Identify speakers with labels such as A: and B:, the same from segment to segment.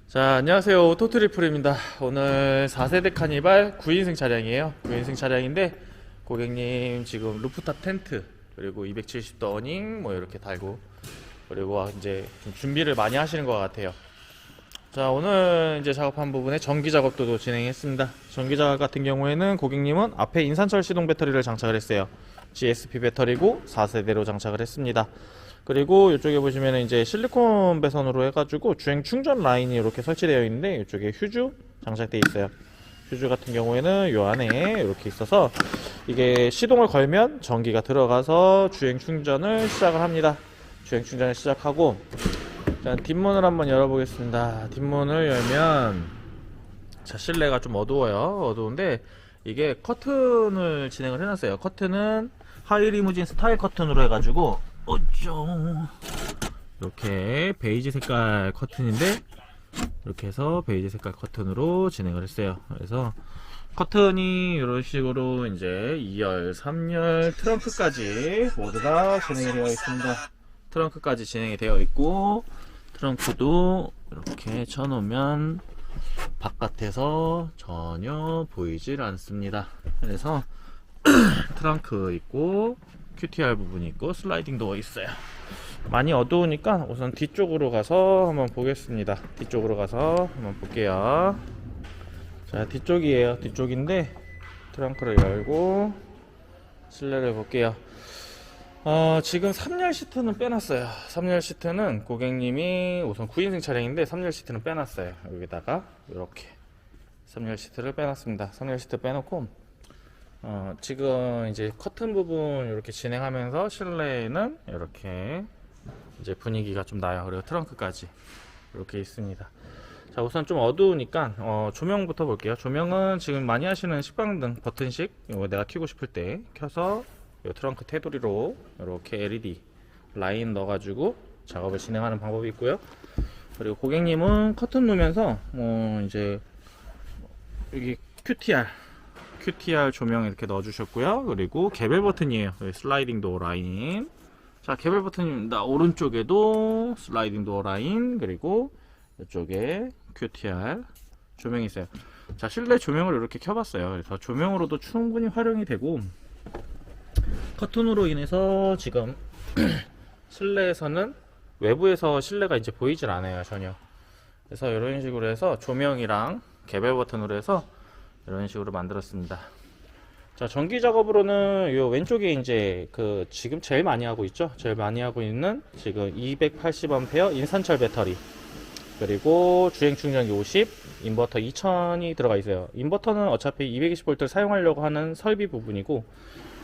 A: 자, 안녕하세요. 오토트리플입니다. 오늘 4세대 카니발 9인승 차량이에요. 9인승 차량인데 고객님 지금 루프탑 텐트 그리고 270도 어닝 뭐 이렇게 달고 그리고 이제 좀 준비를 많이 하시는 것 같아요. 자, 오늘 이제 작업한 부분에 전기 작업도 진행했습니다. 전기 작업 같은 경우에는 고객님은 앞에 인산철 시동 배터리를 장착을 했어요. GSP 배터리고 4세대로 장착을 했습니다. 그리고 이쪽에 보시면 이제 실리콘 배선으로 해가지고 주행 충전 라인이 이렇게 설치되어 있는데 이쪽에 휴즈 장착되어 있어요. 휴즈 같은 경우에는 이 안에 이렇게 있어서 이게 시동을 걸면 전기가 들어가서 주행 충전을 시작을 합니다. 주행 충전을 시작하고, 자, 뒷문을 한번 열어보겠습니다. 뒷문을 열면, 자, 실내가 좀 어두워요. 어두운데 이게 커튼을 진행을 해놨어요. 커튼은 하이리무진 스타일 커튼으로 해가지고 이렇게 베이지 색깔 커튼인데 이렇게 해서 베이지 색깔 커튼으로 진행을 했어요. 그래서 커튼이 이런 식으로 이제 2열, 3열, 트렁크까지 모두 다 진행이 되어 있습니다. 트렁크까지 진행이 되어 있고, 트렁크도 이렇게 쳐놓으면 바깥에서 전혀 보이질 않습니다. 그래서 트렁크 있고 QTR 부분이 있고 슬라이딩 도어 있어요. 많이 어두우니까 우선 뒤쪽으로 가서 한번 보겠습니다. 뒤쪽으로 가서 한번 볼게요. 자, 뒤쪽이에요. 뒤쪽인데 트렁크를 열고 실내를 볼게요. 지금 3열 시트는 빼놨어요. 3열 시트는 고객님이 우선 9인승 차량인데 3열 시트는 빼놨어요. 여기다가 이렇게 3열 시트를 빼놨습니다. 3열 시트 빼놓고 지금 이제 커튼 부분 이렇게 진행하면서 실내에는 이렇게 이제 분위기가 좀 나요. 그리고 트렁크까지 이렇게 있습니다. 자, 우선 좀 어두우니까 조명부터 볼게요. 조명은 지금 많이 하시는 식빵등 버튼식, 이거 내가 켜고 싶을 때 켜서 이 트렁크 테두리로 이렇게 LED 라인 넣어가지고 작업을 진행하는 방법이 있고요. 그리고 고객님은 커튼 놓으면서 이제 여기 QTR 조명 이렇게 넣어주셨고요. 그리고 개별 버튼이에요. 슬라이딩 도어 라인. 자, 개별 버튼입니다. 오른쪽에도 슬라이딩 도어 라인, 그리고 이쪽에 QTR 조명이 있어요. 자, 실내 조명을 이렇게 켜봤어요. 그래서 조명으로도 충분히 활용이 되고, 커튼으로 인해서 지금 실내에서는 외부에서 실내가 이제 보이질 않아요, 전혀. 그래서 이런 식으로 해서 조명이랑 개별 버튼으로 해서 이런 식으로 만들었습니다. 자, 전기 작업으로는 요 왼쪽에 이제 지금 제일 많이 하고 있죠. 제일 많이 하고 있는 지금 280A 인산철 배터리, 그리고 주행 충전기 50, 인버터 2000이 들어가 있어요. 인버터는 어차피 220V를 사용하려고 하는 설비 부분이고,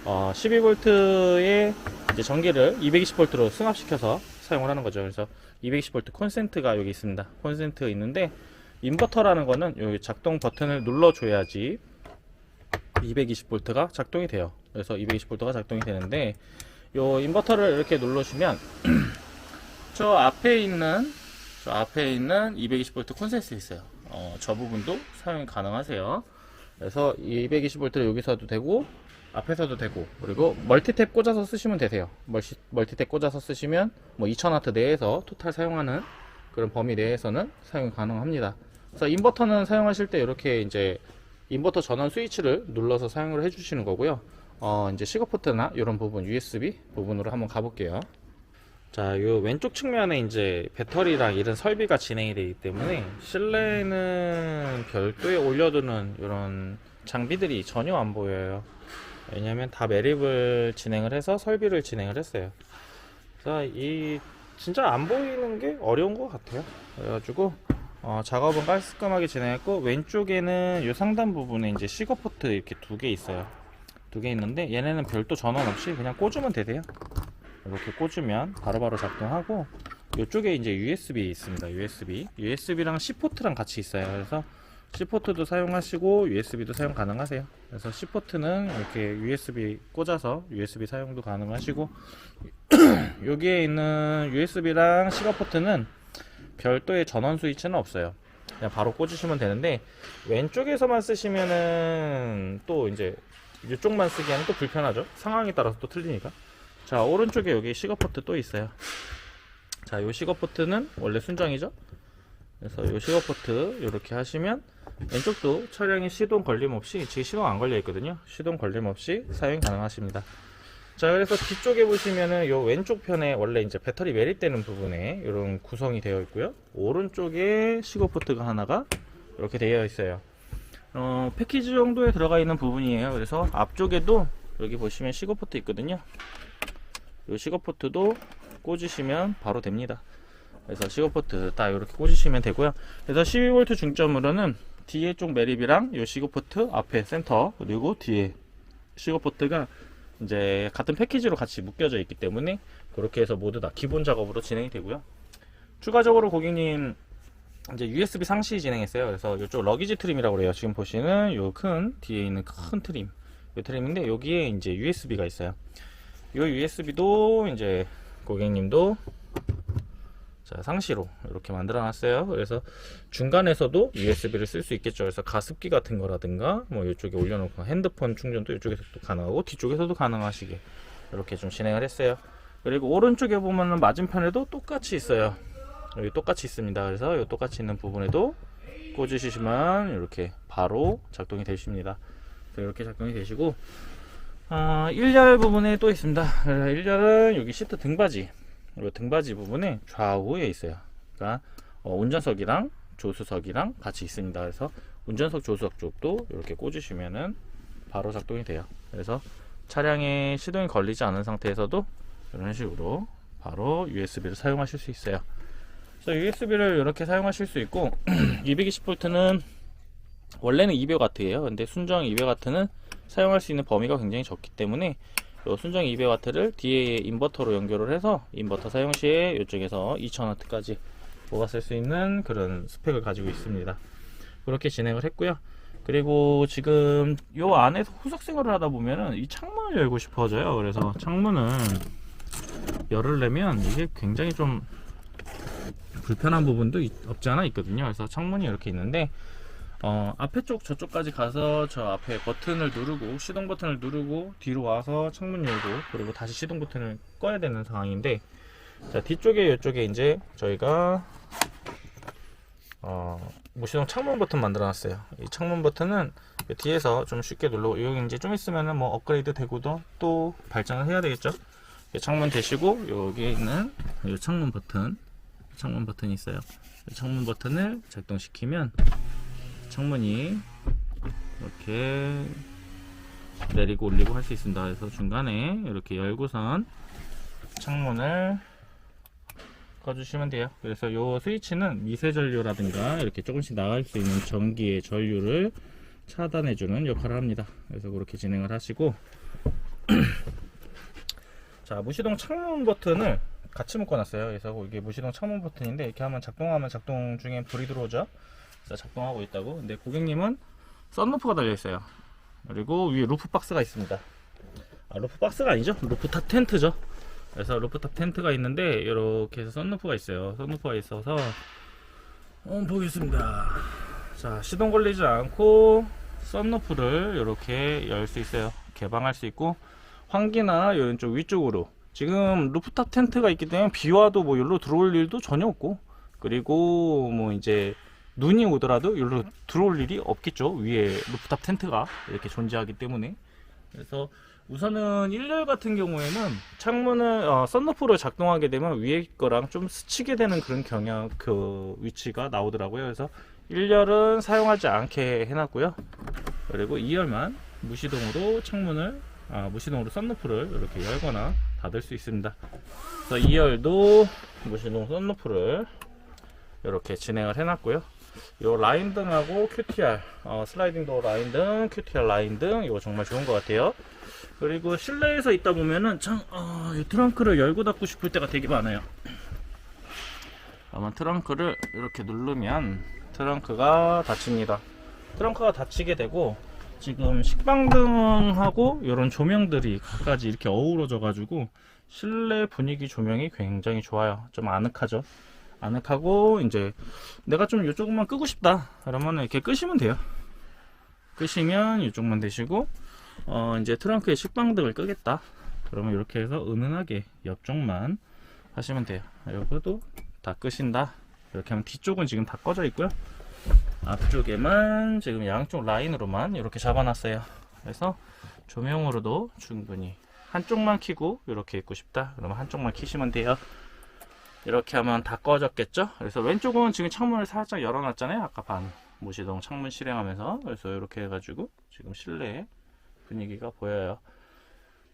A: 12V의 이제 전기를 220V로 승합시켜서 사용을 하는 거죠. 그래서 220V 콘센트가 여기 있습니다. 콘센트 있는데, 인버터라는 거는 여기 작동 버튼을 눌러줘야지 220V가 작동이 돼요. 그래서 220V가 작동이 되는데, 요 인버터를 이렇게 눌러주면 저 앞에 있는 220V 콘센트 있어요. 저 부분도 사용이 가능하세요. 그래서 220V를 여기서도 되고 앞에서도 되고, 그리고 멀티탭 꽂아서 쓰시면 되세요. 멀티탭 꽂아서 쓰시면 뭐 2000W 내에서 토탈 사용하는 그런 범위 내에서는 사용이 가능합니다. 그래서 인버터는 사용하실 때 이렇게 이제 인버터 전원 스위치를 눌러서 사용을 해주시는 거고요. 이제 시거포트나 이런 부분 USB 부분으로 한번 가볼게요. 자, 요 왼쪽 측면에 이제 배터리랑 이런 설비가 진행이 되기 때문에 실내에는 별도에 올려두는 이런 장비들이 전혀 안 보여요. 왜냐면 다 매립을 진행을 해서 설비를 진행을 했어요. 그래서 진짜 안 보이는 게 어려운 것 같아요. 그래가지고 작업은 깔끔하게 진행했고, 왼쪽에는 이 상단 부분에 이제 시거포트 이렇게 두 개 있어요. 두 개 있는데 얘네는 별도 전원 없이 그냥 꽂으면 되세요. 이렇게 꽂으면 바로바로 작동하고, 이쪽에 이제 USB 있습니다. USB랑 C포트랑 같이 있어요. 그래서 C포트도 사용하시고 USB도 사용 가능하세요. 그래서 C포트는 이렇게 USB 꽂아서 USB 사용도 가능하시고, 여기에 있는 USB랑 시거포트는 별도의 전원 스위치는 없어요. 그냥 바로 꽂으시면 되는데, 왼쪽에서만 쓰시면은 또 이제 이쪽만 쓰기에는 또 불편하죠. 상황에 따라서 또 틀리니까. 자, 오른쪽에 여기 시거포트 또 있어요. 자, 요 시거포트는 원래 순정이죠. 그래서 요 시거 포트 이렇게 하시면 왼쪽도 차량이 시동 걸림 없이, 지금 시동 안 걸려 있거든요. 시동 걸림 없이 사용 가능하십니다. 자, 그래서 뒤쪽에 보시면은 요 왼쪽 편에 원래 이제 배터리 매립되는 부분에 이런 구성이 되어 있고요. 오른쪽에 시거 포트가 하나가 이렇게 되어 있어요. 패키지 정도에 들어가 있는 부분이에요. 그래서 앞쪽에도 여기 보시면 시거 포트 있거든요. 요 시거 포트도 꽂으시면 바로 됩니다. 그래서 시거 포트 딱 이렇게 꽂으시면 되고요. 그래서 12V 중점으로는 뒤에 쪽 매립이랑 요 시거 포트 앞에 센터, 그리고 뒤에 시거 포트가 이제 같은 패키지로 같이 묶여져 있기 때문에 그렇게 해서 모두 다 기본 작업으로 진행이 되고요. 추가적으로 고객님 이제 USB 상시 진행했어요. 그래서 이쪽 러기지 트림이라고 그래요. 지금 보시는 요 큰 뒤에 있는 큰 트림, 요 트림인데 여기에 이제 USB가 있어요. 요 USB도 이제 고객님도 자, 상시로 이렇게 만들어 놨어요. 그래서 중간에서도 USB를 쓸 수 있겠죠. 그래서 가습기 같은 거라든가 뭐 이쪽에 올려놓고 핸드폰 충전도 이쪽에서도 가능하고 뒤쪽에서도 가능하시게 이렇게 좀 진행을 했어요. 그리고 오른쪽에 보면은 맞은편에도 똑같이 있어요. 여기 똑같이 있습니다. 그래서 이 똑같이 있는 부분에도 꽂으시면 이렇게 바로 작동이 되십니다. 이렇게 작동이 되시고, 1열 부분에 또 있습니다. 1열은 여기 시트 등받이, 이 등받이 부분에 좌우에 있어요. 그러니까 운전석이랑 조수석이랑 같이 있습니다. 그래서 운전석 조수석 쪽도 이렇게 꽂으시면은 바로 작동이 돼요. 그래서 차량에 시동이 걸리지 않은 상태에서도 이런 식으로 바로 USB를 사용하실 수 있어요. 그래서 USB를 이렇게 사용하실 수 있고 220V는 원래는 200W예요. 근데 순정 200W는 사용할 수 있는 범위가 굉장히 적기 때문에 요 순정 200W를 뒤에 인버터로 연결을 해서 인버터 사용 시에 이쪽에서 2000W까지 뽑아 쓸 수 있는 그런 스펙을 가지고 있습니다. 그렇게 진행을 했고요. 그리고 지금 요 안에서 후석 생활을 하다 보면은 이 창문을 열고 싶어져요. 그래서 창문을 열으려면 이게 굉장히 좀 불편한 부분도 없지 않아 있거든요. 그래서 창문이 이렇게 있는데 앞에 쪽 저쪽까지 가서 저 앞에 버튼을 누르고 시동 버튼을 누르고 뒤로 와서 창문 열고 그리고 다시 시동 버튼을 꺼야 되는 상황인데, 자, 뒤쪽에 이쪽에 이제 저희가 무시동 창문 버튼 만들어 놨어요. 이 창문 버튼은 뒤에서 좀 쉽게 눌러, 여기 이제 좀 있으면은 뭐 업그레이드 되고도 또 발전을 해야 되겠죠. 창문 대시고 여기에 있는 이 창문 버튼이 있어요. 이 창문 버튼을 작동시키면 창문이 이렇게 내리고 올리고 할 수 있습니다. 그래서 중간에 이렇게 열고선 창문을 꺼주시면 돼요. 그래서 이 스위치는 미세 전류라든가 이렇게 조금씩 나갈 수 있는 전기의 전류를 차단해주는 역할을 합니다. 그래서 그렇게 진행을 하시고 자, 무시동 창문 버튼을 같이 묶어놨어요. 그래서 이게 무시동 창문 버튼인데 이렇게 하면 작동하면 작동 중에 불이 들어오죠. 그래서 작동하고 있다고. 근데 고객님은 썬루프가 달려있어요. 그리고 위에 루프 박스가 있습니다. 루프 박스가 아니죠. 루프탑 텐트죠. 그래서 루프탑 텐트가 있는데 이렇게 해서 썬루프가 있어요. 썬루프가 있어서 보겠습니다. 자, 시동 걸리지 않고 썬루프를 이렇게 열 수 있어요. 개방할 수 있고 환기나 이런 쪽 위쪽으로, 지금 루프탑 텐트가 있기 때문에 비 와도 뭐 여기로 들어올 일도 전혀 없고, 그리고 뭐 이제 눈이 오더라도 여기로 들어올 일이 없겠죠. 위에 루프탑 텐트가 이렇게 존재하기 때문에. 그래서 우선은 1열 같은 경우에는 창문을 썬루프를 작동하게 되면 위에 거랑 좀 스치게 되는 그런 경향, 그 위치가 나오더라고요. 그래서 1열은 사용하지 않게 해놨고요. 그리고 2열만 무시동으로 창문을 무시동으로 썬루프를 이렇게 열거나 닫을 수 있습니다. 그래서 2열도 무시동 썬루프를 이렇게 진행을 해놨고요. 요 라인등하고 QTR, 슬라이딩 도어 라인등, QTR 라인등, 이거 정말 좋은 것 같아요. 그리고 실내에서 있다 보면은 이 트렁크를 열고 닫고 싶을 때가 되게 많아요. 아마 트렁크를 이렇게 누르면 트렁크가 닫힙니다. 트렁크가 닫히게 되고, 지금 식빵등하고 이런 조명들이 각가지 이렇게 어우러져 가지고 실내 분위기 조명이 굉장히 좋아요. 좀 아늑하죠. 아늑하고, 이제 내가 좀 이쪽만 끄고 싶다 그러면 이렇게 끄시면 돼요. 끄시면 이쪽만 되시고, 이제 트렁크에 식빵등을 끄겠다 그러면 이렇게 해서 은은하게 옆쪽만 하시면 돼요. 이것도 다 끄신다 이렇게 하면 뒤쪽은 지금 다 꺼져 있고요. 앞쪽에만 지금 양쪽 라인으로만 이렇게 잡아놨어요. 그래서 조명으로도 충분히 한쪽만 켜고 이렇게 있고 싶다 그러면 한쪽만 켜시면 돼요. 이렇게 하면 다 꺼졌겠죠. 그래서 왼쪽은 지금 창문을 살짝 열어놨잖아요. 아까 반 무시동 창문 실행하면서. 그래서 이렇게 해가지고 지금 실내 분위기가 보여요.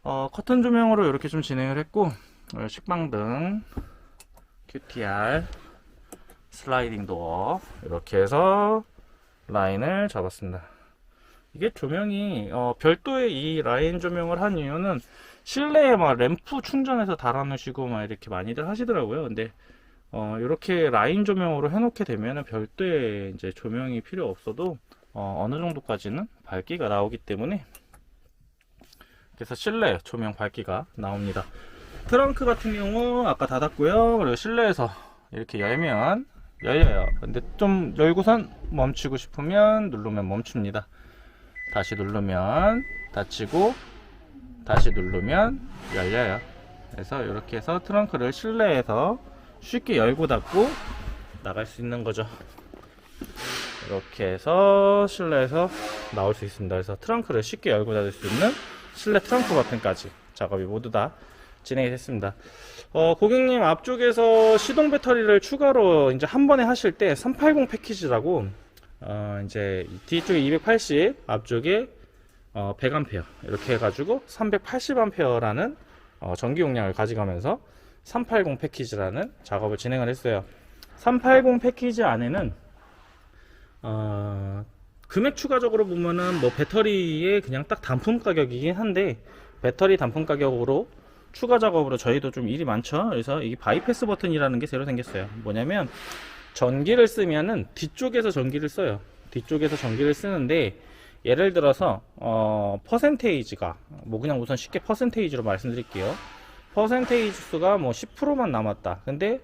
A: 커튼 조명으로 이렇게 좀 진행을 했고, 식빵등, QTR, 슬라이딩 도어 이렇게 해서 라인을 잡았습니다. 이게 조명이 별도의 이 라인 조명을 한 이유는 실내에 막 램프 충전해서 달아놓으시고 막 이렇게 많이들 하시더라고요. 근데 이렇게 라인 조명으로 해놓게 되면 별도의 이제 조명이 필요 없어도 어느 정도까지는 밝기가 나오기 때문에, 그래서 실내 조명 밝기가 나옵니다. 트렁크 같은 경우 아까 닫았고요. 그리고 실내에서 이렇게 열면 열려요. 근데 좀 열고선 멈추고 싶으면 누르면 멈춥니다. 다시 누르면 닫히고 다시 누르면 열려요. 그래서 이렇게 해서 트렁크를 실내에서 쉽게 열고 닫고 나갈 수 있는 거죠. 이렇게 해서 실내에서 나올 수 있습니다. 그래서 트렁크를 쉽게 열고 닫을 수 있는 실내 트렁크 버튼까지 작업이 모두 다 진행이 됐습니다. 고객님 앞쪽에서 시동 배터리를 추가로 이제 한 번에 하실 때 380 패키지라고 이제 뒤쪽에 280, 앞쪽에 100A 이렇게 해가지고 380A라는 전기 용량을 가져가면서 380 패키지라는 작업을 진행을 했어요. 380 패키지 안에는 금액 추가적으로 보면은 뭐 배터리에 그냥 딱 단품 가격이긴 한데, 배터리 단품 가격으로 추가 작업으로 저희도 좀 일이 많죠. 그래서 이 바이패스 버튼이라는 게 새로 생겼어요. 뭐냐면 전기를 쓰면은 뒤쪽에서 전기를 써요. 뒤쪽에서 전기를 쓰는데, 예를 들어서 퍼센테이지가 뭐 그냥 우선 쉽게 퍼센테이지로 말씀드릴게요. 퍼센테이지 수가 뭐 10%만 남았다. 근데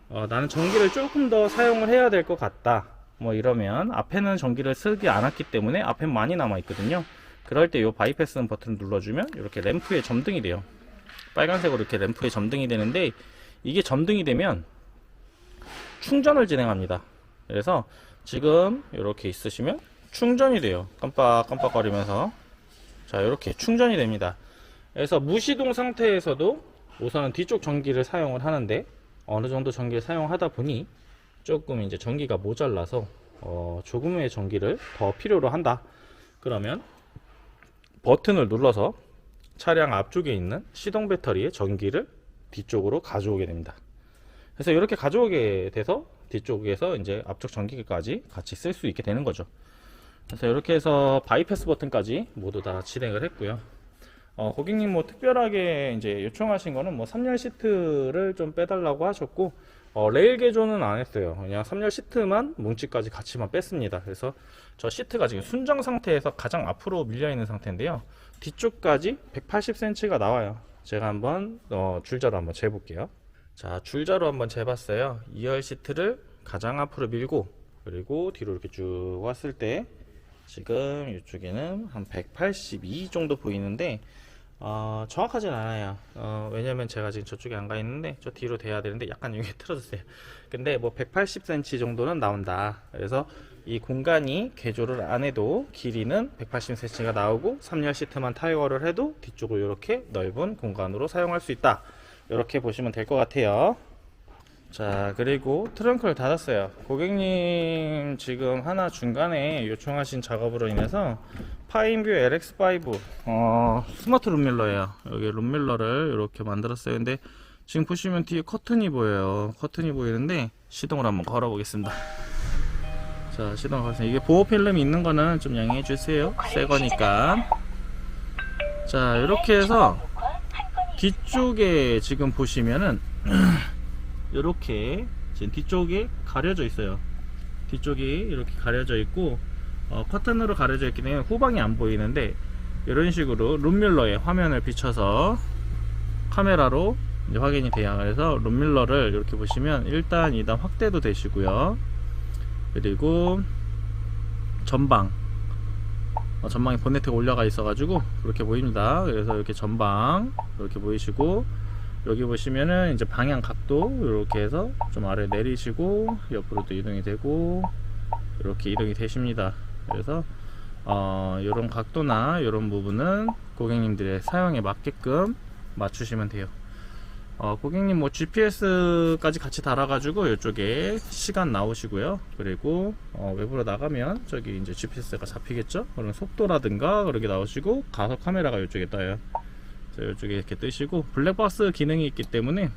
A: 나는 전기를 조금 더 사용을 해야 될 것 같다. 뭐 이러면 앞에는 전기를 쓰지 않았기 때문에 앞에 많이 남아 있거든요. 그럴 때 이 바이패스 버튼을 눌러주면 이렇게 램프에 점등이 돼요. 빨간색으로 이렇게 램프에 점등이 되는데, 이게 점등이 되면 충전을 진행합니다. 그래서 지금 이렇게 있으시면 충전이 돼요. 깜빡깜빡거리면서. 자, 이렇게 충전이 됩니다. 그래서 무시동 상태에서도 우선은 뒤쪽 전기를 사용을 하는데, 어느 정도 전기를 사용하다 보니 조금 이제 전기가 모자라서 조금의 전기를 더 필요로 한다. 그러면 버튼을 눌러서 차량 앞쪽에 있는 시동 배터리의 전기를 뒤쪽으로 가져오게 됩니다. 그래서 이렇게 가져오게 돼서 뒤쪽에서 이제 앞쪽 전기까지 같이 쓸 수 있게 되는 거죠. 그래서 이렇게 해서 바이패스 버튼까지 모두 다 진행을 했고요. 고객님 뭐 특별하게 이제 요청하신 거는 뭐 3열 시트를 좀 빼달라고 하셨고, 레일 개조는 안 했어요. 그냥 3열 시트만 뭉치까지 같이만 뺐습니다. 그래서 저 시트가 지금 순정 상태에서 가장 앞으로 밀려 있는 상태인데요. 뒤쪽까지 180cm가 나와요. 제가 한번 줄자로 한번 재볼게요. 자, 줄자로 한번 재봤어요. 2열 시트를 가장 앞으로 밀고, 그리고 뒤로 이렇게 쭉 왔을 때 지금 이쪽에는 한 182 정도 보이는데, 정확하진 않아요. 왜냐면 제가 지금 저쪽에 안 가 있는데 저 뒤로 돼야 되는데 약간 여기 틀어졌어요. 근데 뭐 180cm 정도는 나온다. 그래서 이 공간이 개조를 안 해도 길이는 180cm가 나오고 3열 시트만 타이어를 해도 뒤쪽을 이렇게 넓은 공간으로 사용할 수 있다. 이렇게 보시면 될 것 같아요. 자, 그리고 트렁크를 닫았어요. 고객님 지금 하나 중간에 요청하신 작업으로 인해서 파인뷰 LX5 스마트 룸밀러예요. 여기 룸밀러를 이렇게 만들었어요. 근데 지금 보시면 뒤에 커튼이 보여요. 커튼이 보이는데 시동을 한번 걸어 보겠습니다. 자, 시동을 걸었어요. 이게 보호 필름이 있는 거는 좀 양해해 주세요. 새 거니까. 자, 이렇게 해서 뒤쪽에 지금 보시면은 이렇게 지금 뒤쪽이 가려져 있어요. 뒤쪽이 이렇게 가려져 있고 커튼으로 가려져 있기 때문에 후방이 안 보이는데, 이런 식으로 룸밀러에 화면을 비춰서 카메라로 이제 확인이 돼요. 그래서 룸밀러를 이렇게 보시면 1단, 2단 확대도 되시고요. 그리고 전방이 본네트가 올라가 있어 가지고 그렇게 보입니다. 그래서 이렇게 전방 이렇게 보이시고, 여기 보시면은 이제 방향 각도 이렇게 해서 좀 아래 내리시고 옆으로도 이동이 되고 이렇게 이동이 되십니다. 그래서 이런 각도나 이런 부분은 고객님들의 사용에 맞게끔 맞추시면 돼요. 고객님 뭐 GPS까지 같이 달아가지고 이쪽에 시간 나오시고요. 그리고 외부로 나가면 저기 이제 GPS가 잡히겠죠. 그런 속도라든가 그렇게 나오시고 가속 카메라가 이쪽에 떠요. 이쪽에 이렇게 뜨시고 블랙박스 기능이 있기 때문에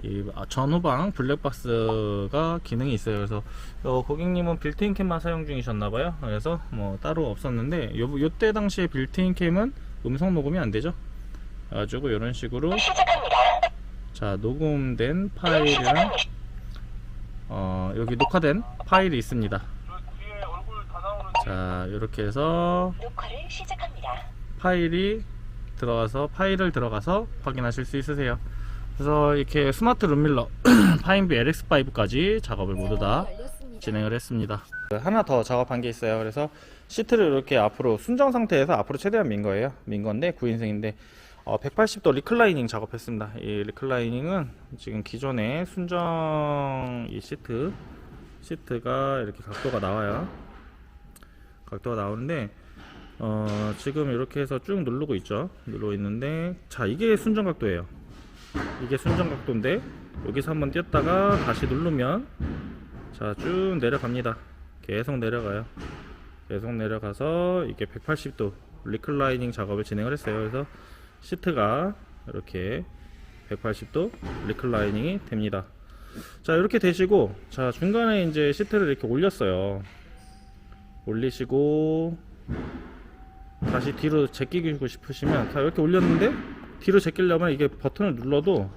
A: 이 전후방 블랙박스가 기능이 있어요. 그래서 고객님은 빌트인 캠만 사용 중이셨나봐요. 그래서 뭐 따로 없었는데 요때 당시에 빌트인 캠은 음성 녹음이 안 되죠. 그래가지고 이런 식으로 자 녹음된 파일이랑 여기 녹화된 파일이 있습니다. 자 이렇게 해서
B: 녹화를 시작합니다.
A: 파일을 들어가서 확인하실 수 있으세요. 그래서 이렇게 스마트 룸밀러 파인비 LX5까지 작업을 모두 다 진행을 했습니다. 하나 더 작업한 게 있어요. 그래서 시트를 이렇게 앞으로 순정 상태에서 앞으로 최대한 민 건데 9인승인데 180도 리클라이닝 작업했습니다. 이 리클라이닝은 지금 기존의 순정 이 시트가 이렇게 각도가 나와요. 각도가 나오는데 지금 이렇게 해서 쭉 누르고 있는데 자 이게 순정 각도예요. 이게 순정 각도인데 여기서 한번 띄었다가 다시 누르면 자 쭉 내려갑니다. 계속 내려가요. 계속 내려가서 이게 180도 리클라이닝 작업을 진행을 했어요. 그래서 시트가 이렇게 180도 리클라이닝이 됩니다. 자 이렇게 되시고 자 중간에 이제 시트를 이렇게 올렸어요. 올리시고 다시 뒤로 제끼고 싶으시면 자 이렇게 올렸는데 뒤로 제끼려면 이게 버튼을 눌러도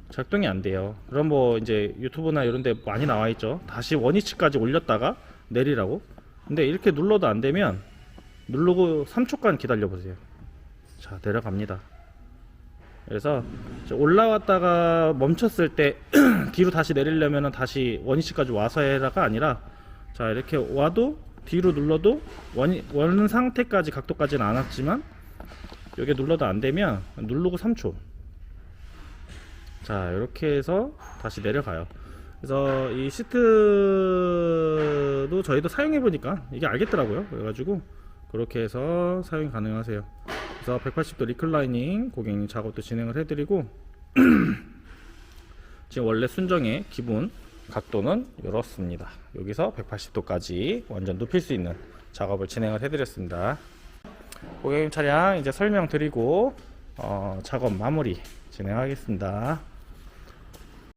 A: 작동이 안 돼요. 그럼 뭐 이제 유튜브나 이런 데 많이 나와 있죠. 다시 원위치까지 올렸다가 내리라고. 근데 이렇게 눌러도 안 되면 누르고 3초간 기다려 보세요. 자 내려갑니다. 그래서 올라왔다가 멈췄을 때 뒤로 다시 내리려면 다시 원위치까지 와서 해라가 아니라 자 이렇게 와도 뒤로 눌러도 원 상태까지 각도까지는 안 왔지만 여기 눌러도 안 되면 누르고 3초 자 이렇게 해서 다시 내려가요. 그래서 이 시트도 저희도 사용해 보니까 이게 알겠더라고요. 그래가지고 그렇게 해서 사용이 가능하세요. 그래서 180도 리클라이닝 고객님 작업도 진행을 해드리고 지금 원래 순정의 기본 각도는 이렇습니다. 여기서 180도까지 완전 눕힐 수 있는 작업을 진행을 해드렸습니다. 고객님 차량 이제 설명드리고 작업 마무리 진행하겠습니다.